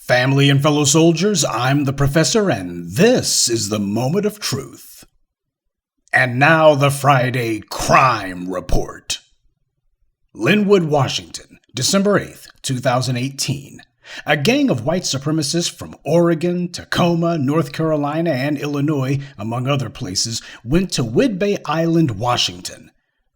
Family and fellow soldiers, I'm the Professor, and this is the Moment of Truth. And now the Friday Crime Report. Linwood, Washington, December 8th, 2018. A gang of white supremacists from Oregon, Tacoma, North Carolina, and Illinois, among other places, went to Whidbey Island, Washington.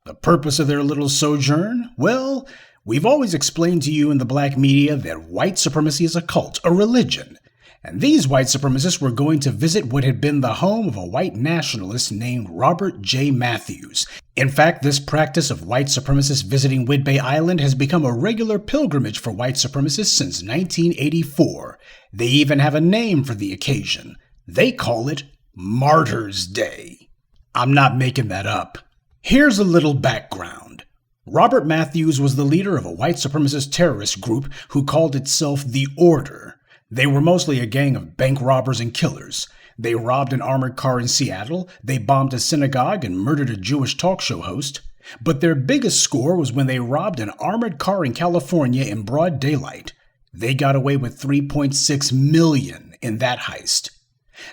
The purpose of their little sojourn? Well, we've always explained to you in the black media that white supremacy is a cult, a religion. And these white supremacists were going to visit what had been the home of a white nationalist named Robert J. Matthews. In fact, this practice of white supremacists visiting Whidbey Island has become a regular pilgrimage for white supremacists since 1984. They even have a name for the occasion. They call it Martyrs Day. I'm not making that up. Here's a little background. Robert Matthews was the leader of a white supremacist terrorist group who called itself the Order. They were mostly a gang of bank robbers and killers. They robbed an armored car in Seattle, they bombed a synagogue and murdered a Jewish talk show host. But their biggest score was when they robbed an armored car in California in broad daylight. They got away with $3.6 million in that heist.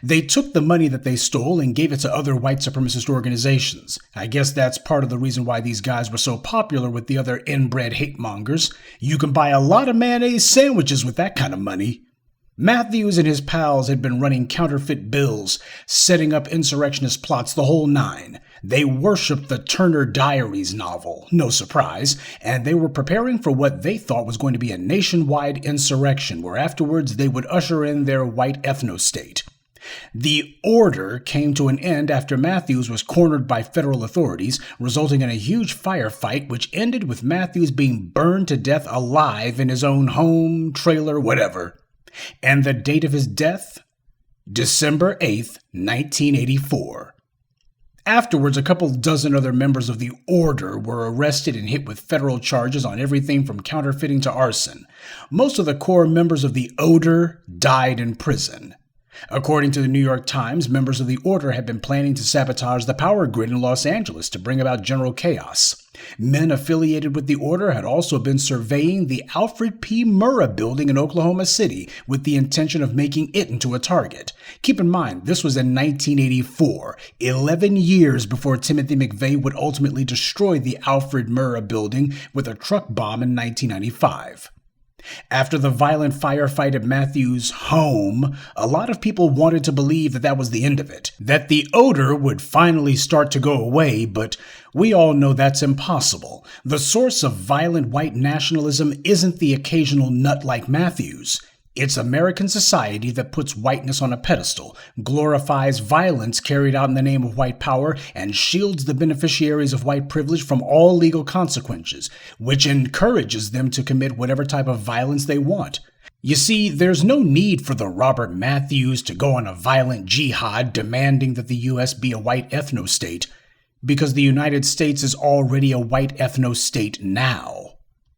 They took the money that they stole and gave it to other white supremacist organizations. I guess that's part of the reason why these guys were so popular with the other inbred hate mongers. You can buy a lot of mayonnaise sandwiches with that kind of money. Matthews and his pals had been running counterfeit bills, setting up insurrectionist plots, the whole nine. They worshipped the Turner Diaries novel, no surprise, and they were preparing for what they thought was going to be a nationwide insurrection, where afterwards they would usher in their white ethno-state. The Order came to an end after Matthews was cornered by federal authorities, resulting in a huge firefight which ended with Matthews being burned to death alive in his own home, trailer, whatever. And the date of his death? December 8th, 1984. Afterwards, a couple dozen other members of the Order were arrested and hit with federal charges on everything from counterfeiting to arson. Most of the core members of the Order died in prison. According to the New York Times, members of the Order had been planning to sabotage the power grid in Los Angeles to bring about general chaos. Men affiliated with the Order had also been surveying the Alfred P. Murrah building in Oklahoma City with the intention of making it into a target. Keep in mind, this was in 1984, 11 years before Timothy McVeigh would ultimately destroy the Alfred Murrah building with a truck bomb in 1995. After the violent firefight at Matthews' home, a lot of people wanted to believe that was the end of it, that the odor would finally start to go away, but we all know that's impossible. The source of violent white nationalism isn't the occasional nut like Matthews. It's American society that puts whiteness on a pedestal, glorifies violence carried out in the name of white power, and shields the beneficiaries of white privilege from all legal consequences, which encourages them to commit whatever type of violence they want. You see, there's no need for the Robert Matthews to go on a violent jihad demanding that the U.S. be a white ethno-state, because the United States is already a white ethno-state now.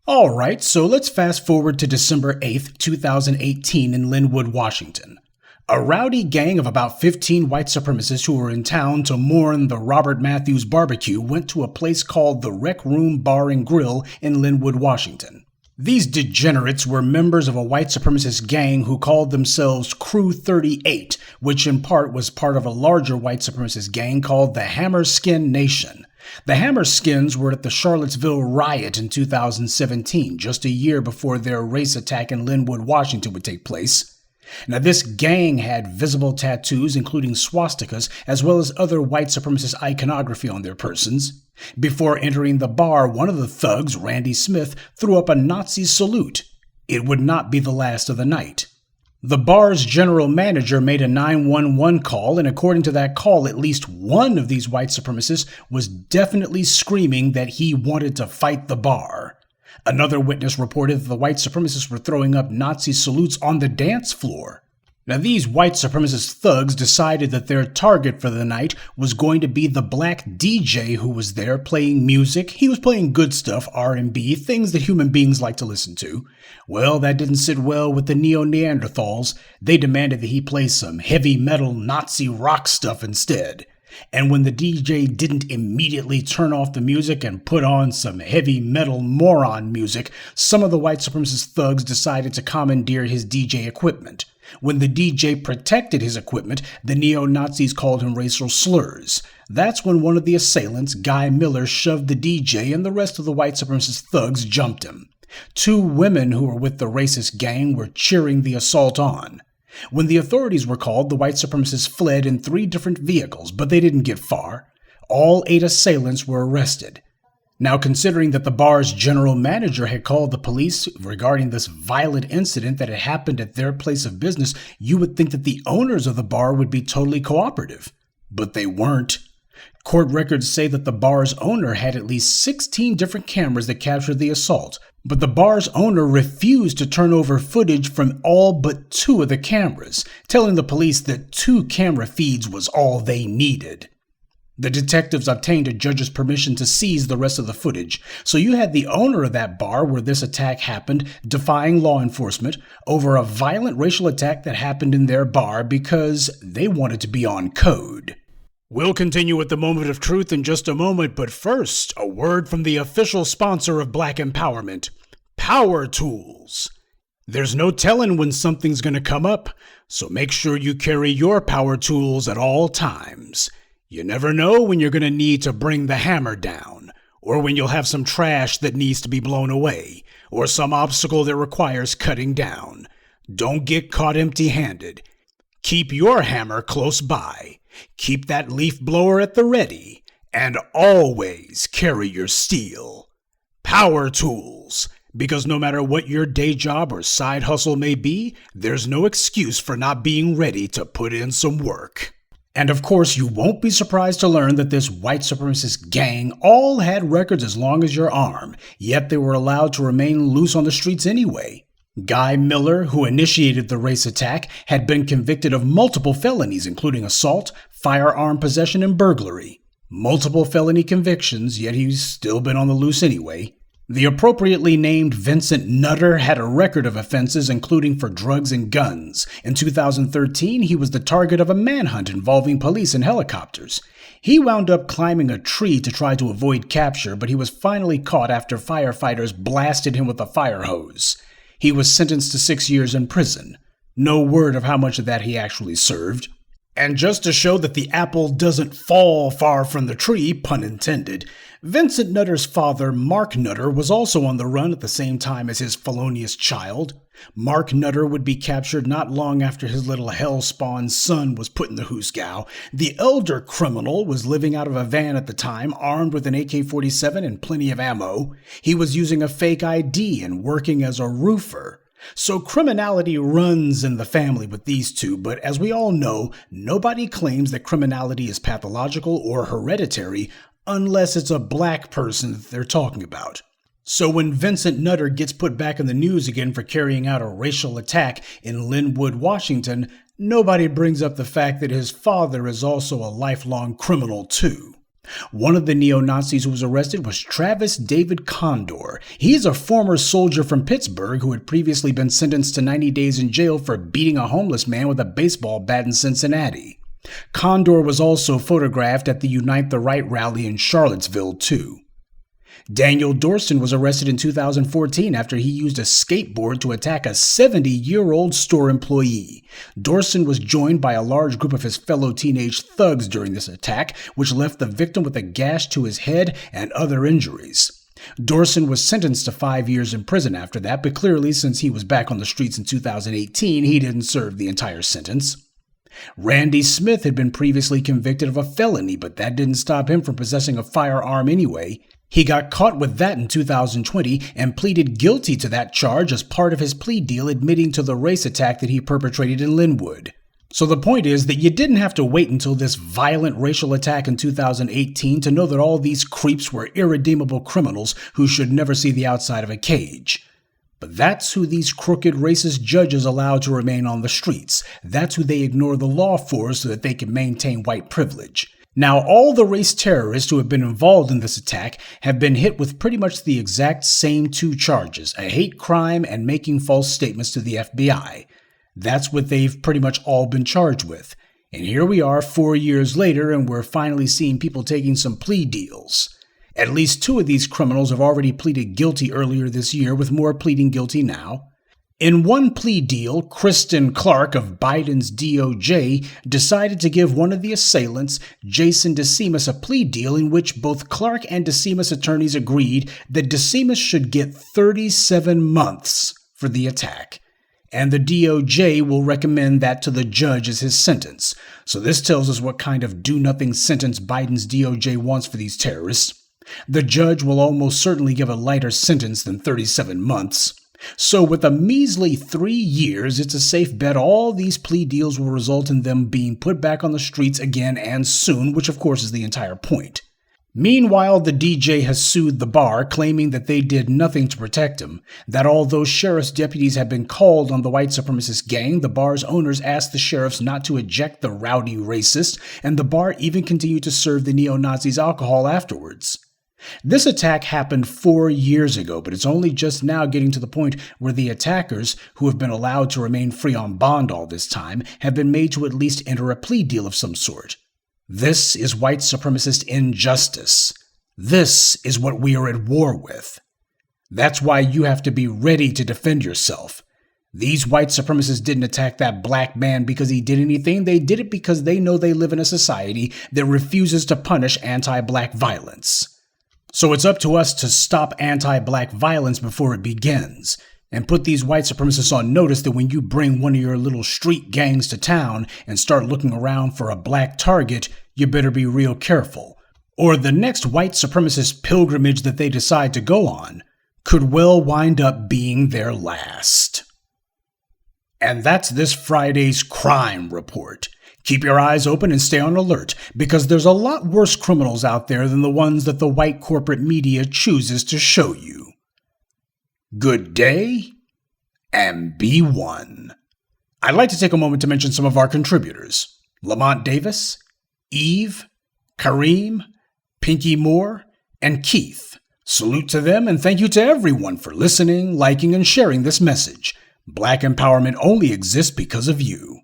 Alright, so let's fast forward to December 8th, 2018 in Linwood, Washington. A rowdy gang of about 15 white supremacists who were in town to mourn the Robert Matthews barbecue went to a place called the Rec Room Bar and Grill in Linwood, Washington. These degenerates were members of a white supremacist gang who called themselves Crew 38, which in part was part of a larger white supremacist gang called the Hammerskin Nation. The Hammerskins were at the Charlottesville riot in 2017, just a year before their race attack in Linwood, Washington would take place. Now, this gang had visible tattoos, including swastikas, as well as other white supremacist iconography on their persons. Before entering the bar, one of the thugs, Randy Smith, threw up a Nazi salute. It would not be the last of the night. The bar's general manager made a 911 call, and according to that call, at least one of these white supremacists was definitely screaming that he wanted to fight the bar. Another witness reported that the white supremacists were throwing up Nazi salutes on the dance floor. Now, these white supremacist thugs decided that their target for the night was going to be the black DJ who was there playing music. He was playing good stuff, R&B, things that human beings like to listen to. Well, that didn't sit well with the Neo-Neanderthals. They demanded that he play some heavy metal Nazi rock stuff instead. And when the DJ didn't immediately turn off the music and put on some heavy metal moron music, some of the white supremacist thugs decided to commandeer his DJ equipment. When the DJ protected his equipment, the neo-Nazis called him racial slurs. That's when one of the assailants, Guy Miller, shoved the DJ and the rest of the white supremacist thugs jumped him. 2 women who were with the racist gang were cheering the assault on. When the authorities were called, the white supremacists fled in 3 different vehicles, but they didn't get far. All 8 assailants were arrested. Now, considering that the bar's general manager had called the police regarding this violent incident that had happened at their place of business, you would think that the owners of the bar would be totally cooperative. But they weren't. Court records say that the bar's owner had at least 16 different cameras that captured the assault, but the bar's owner refused to turn over footage from all but 2 of the cameras, telling the police that 2 camera feeds was all they needed. The detectives obtained a judge's permission to seize the rest of the footage, so you had the owner of that bar where this attack happened defying law enforcement over a violent racial attack that happened in their bar because they wanted to be on code. We'll continue with the moment of truth in just a moment, but first, a word from the official sponsor of Black Empowerment, Power Tools. There's no telling when something's going to come up, so make sure you carry your power tools at all times. You never know when you're going to need to bring the hammer down, or when you'll have some trash that needs to be blown away, or some obstacle that requires cutting down. Don't get caught empty-handed. Keep your hammer close by. Keep that leaf blower at the ready, and always carry your steel. Power tools, because no matter what your day job or side hustle may be, there's no excuse for not being ready to put in some work. And of course, you won't be surprised to learn that this white supremacist gang all had records as long as your arm, yet they were allowed to remain loose on the streets anyway. Guy Miller, who initiated the race attack, had been convicted of multiple felonies, including assault, firearm possession, and burglary. Multiple felony convictions, yet he's still been on the loose anyway. The appropriately named Vincent Nutter had a record of offenses, including for drugs and guns. In 2013, he was the target of a manhunt involving police and helicopters. He wound up climbing a tree to try to avoid capture, but he was finally caught after firefighters blasted him with a fire hose. He was sentenced to 6 years in prison. No word of how much of that he actually served. And just to show that the apple doesn't fall far from the tree, pun intended, Vincent Nutter's father, Mark Nutter, was also on the run at the same time as his felonious child. Mark Nutter would be captured not long after his little hell-spawned son was put in the hoosgow. The elder criminal was living out of a van at the time, armed with an AK-47 and plenty of ammo. He was using a fake ID and working as a roofer. So criminality runs in the family with these two, but as we all know, nobody claims that criminality is pathological or hereditary unless it's a black person that they're talking about. So when Vincent Nutter gets put back in the news again for carrying out a racial attack in Linwood, Washington, nobody brings up the fact that his father is also a lifelong criminal too. One of the neo-Nazis who was arrested was Travis David Condor. He's a former soldier from Pittsburgh who had previously been sentenced to 90 days in jail for beating a homeless man with a baseball bat in Cincinnati. Condor was also photographed at the Unite the Right rally in Charlottesville, too. Daniel Dorson was arrested in 2014 after he used a skateboard to attack a 70-year-old store employee. Dorson was joined by a large group of his fellow teenage thugs during this attack, which left the victim with a gash to his head and other injuries. Dorson was sentenced to 5 years in prison after that, but clearly since he was back on the streets in 2018, he didn't serve the entire sentence. Randy Smith had been previously convicted of a felony, but that didn't stop him from possessing a firearm anyway. He got caught with that in 2020 and pleaded guilty to that charge as part of his plea deal, admitting to the race attack that he perpetrated in Linwood. So the point is that you didn't have to wait until this violent racial attack in 2018 to know that all these creeps were irredeemable criminals who should never see the outside of a cage. But that's who these crooked racist judges allow to remain on the streets. That's who they ignore the law for so that they can maintain white privilege. Now, all the race terrorists who have been involved in this attack have been hit with pretty much the exact same 2 charges, a hate crime and making false statements to the FBI. That's what they've pretty much all been charged with. And here we are 4 years later, and we're finally seeing people taking some plea deals. At least 2 of these criminals have already pleaded guilty earlier this year, with more pleading guilty now. In one plea deal, Kristen Clark of Biden's DOJ decided to give one of the assailants, Jason DeSimas, a plea deal in which both Clark and DeSimas attorneys agreed that DeSimas should get 37 months for the attack. And the DOJ will recommend that to the judge as his sentence. So this tells us what kind of do-nothing sentence Biden's DOJ wants for these terrorists. The judge will almost certainly give a lighter sentence than 37 months. So with a measly 3 years, it's a safe bet all these plea deals will result in them being put back on the streets again and soon, which of course is the entire point. Meanwhile, the DJ has sued the bar, claiming that they did nothing to protect him, that although sheriff's deputies have been called on the white supremacist gang, the bar's owners asked the sheriffs not to eject the rowdy racist, and the bar even continued to serve the neo-Nazis alcohol afterwards. This attack happened 4 years ago, but it's only just now getting to the point where the attackers, who have been allowed to remain free on bond all this time, have been made to at least enter a plea deal of some sort. This is white supremacist injustice. This is what we are at war with. That's why you have to be ready to defend yourself. These white supremacists didn't attack that black man because he did anything. They did it because they know they live in a society that refuses to punish anti-black violence. So it's up to us to stop anti-black violence before it begins, and put these white supremacists on notice that when you bring one of your little street gangs to town and start looking around for a black target, you better be real careful, or the next white supremacist pilgrimage that they decide to go on could well wind up being their last. And that's this Friday's crime report. Keep your eyes open and stay on alert, because there's a lot worse criminals out there than the ones that the white corporate media chooses to show you. Good day, and be one. I'd like to take a moment to mention some of our contributors: Lamont Davis, Eve, Kareem, Pinky Moore, and Keith. Salute to them, and thank you to everyone for listening, liking, and sharing this message. Black empowerment only exists because of you.